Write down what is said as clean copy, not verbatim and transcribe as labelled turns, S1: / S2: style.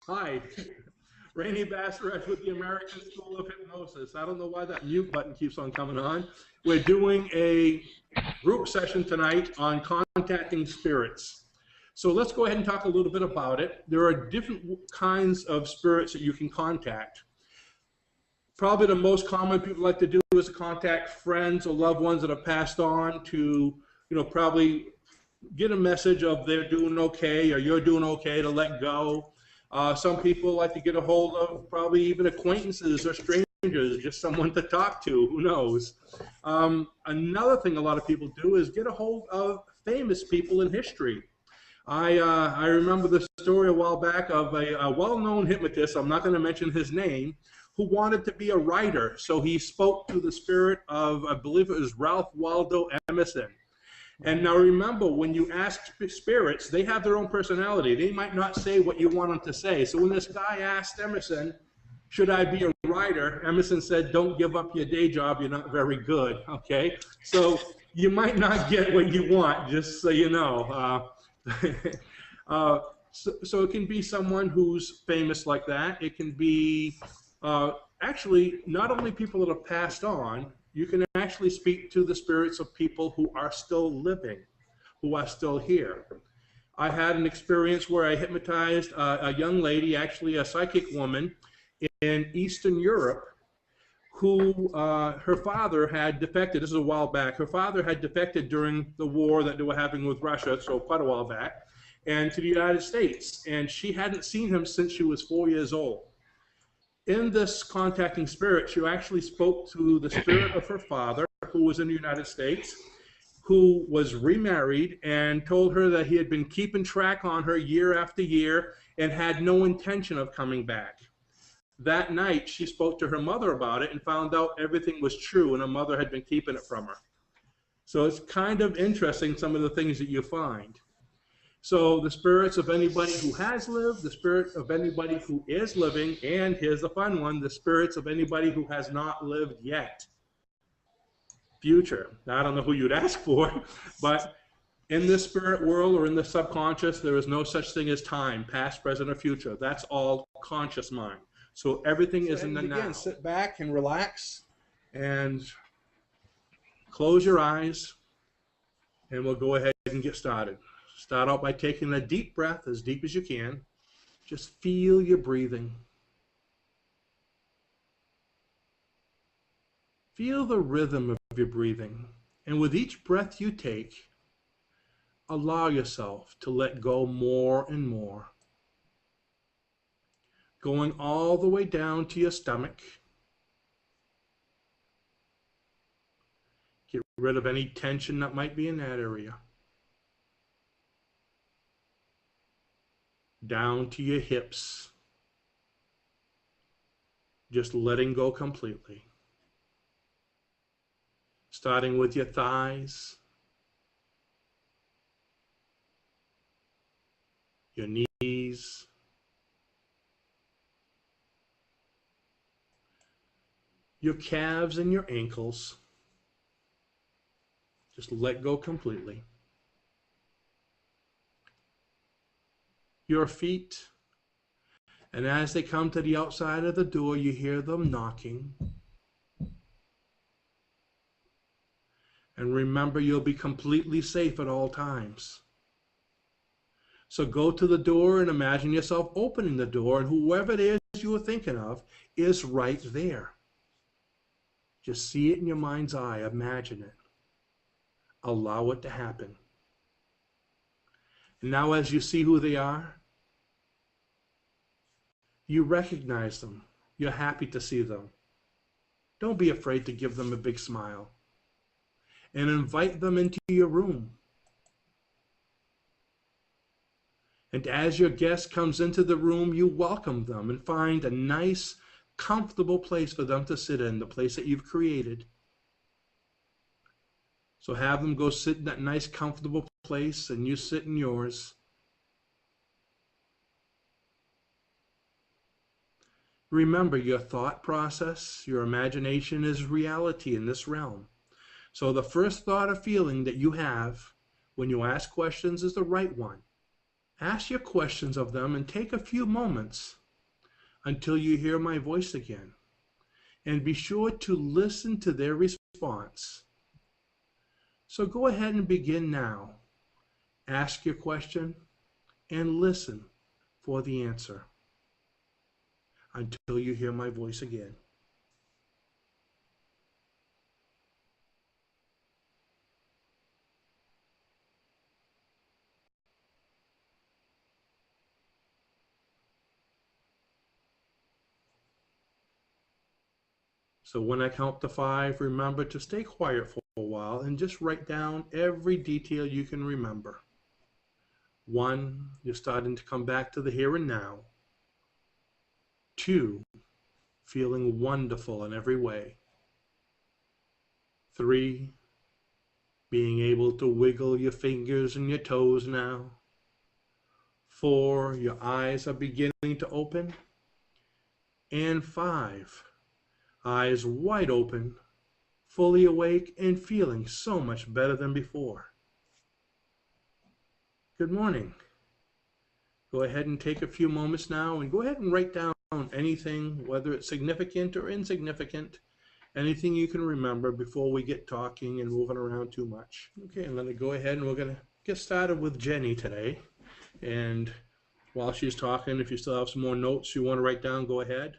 S1: Hi, Rene Bastarache with the American School of Hypnosis. I don't know why that mute button keeps on coming on. We're doing a group session tonight on contacting spirits. So let's go ahead and talk a little bit about it. There are different kinds of spirits that you can contact. Probably the most common people like to do is contact friends or loved ones that have passed on to, probably get a message of they're doing okay or you're doing okay to let go. Some people like to get a hold of probably even acquaintances or strangers, just someone to talk to, who knows. Another thing a lot of people do is get a hold of famous people in history. I remember the story a while back of a well-known hypnotist, I'm not going to mention his name, who wanted to be a writer. So he spoke to the spirit of, I believe it was Ralph Waldo Emerson. And now remember, when you ask spirits, they have their own personality. They might not say what you want them to say. So when this guy asked Emerson, should I be a writer? Emerson said, don't give up your day job. You're not very good. Okay. So you might not get what you want, just so you know. So it can be someone who's famous like that. It can be actually not only people that have passed on, you can actually speak to the spirits of people who are still living, who are still here. I had an experience where I hypnotized a young lady, actually a psychic woman in Eastern Europe, who her father had defected. This is a while back. Her father had defected during the war that they were having with Russia, so quite a while back, and to the United States. And she hadn't seen him since she was 4 years old. In this contacting spirit, she actually spoke to the spirit of her father, who was in the United States, who was remarried, and told her that he had been keeping track on her year after year and had no intention of coming back. That night, she spoke to her mother about it and found out everything was true and her mother had been keeping it from her. So it's kind of interesting, some of the things that you find. So the spirits of anybody who has lived, the spirit of anybody who is living, and here's the fun one, the spirits of anybody who has not lived yet. Future. Now, I don't know who you'd ask for, but in this spirit world or in the subconscious, there is no such thing as time, past, present, or future. That's all conscious mind. So everything is in the now. Again, sit back and relax and close your eyes, and we'll go ahead and get started. Start out by taking a deep breath, as deep as you can. Just feel your breathing. Feel the rhythm of your breathing. And with each breath you take, allow yourself to let go more and more. Going all the way down to your stomach. Get rid of any tension that might be in that area. Down to your hips, just letting go completely. Starting with your thighs, your knees, your calves and your ankles. Just let go completely. Your feet, and as they come to the outside of the door, you hear them knocking. And remember, you'll be completely safe at all times. So go to the door and imagine yourself opening the door, and whoever it is you were thinking of is right there. Just see it in your mind's eye, imagine it. Allow it to happen. And now as you see who they are, you recognize them. You're happy to see them. Don't be afraid to give them a big smile. And invite them into your room. And as your guest comes into the room, you welcome them and find a nice, comfortable place for them to sit in, the place that you've created. So have them go sit in that nice, comfortable place, and you sit in yours. Remember, your thought process, your imagination is reality in this realm. So the first thought or feeling that you have when you ask questions is the right one. Ask your questions of them and take a few moments until you hear my voice again. And be sure to listen to their response. So go ahead and begin now. Ask your question and listen for the answer until you hear my voice again. So when I count to 5, remember to stay quiet for a while and just write down every detail you can remember. 1, you're starting to come back to the here and now. 2, feeling wonderful in every way. 3, being able to wiggle your fingers and your toes now. 4, your eyes are beginning to open. And 5, eyes wide open, fully awake and feeling so much better than before. Good morning. Go ahead and take a few moments now and go ahead and write down anything, whether it's significant or insignificant, anything you can remember before we get talking and moving around too much. Okay, and let me go ahead and we're going to get started with Jenny today. And while she's talking, if you still have some more notes you want to write down, go ahead.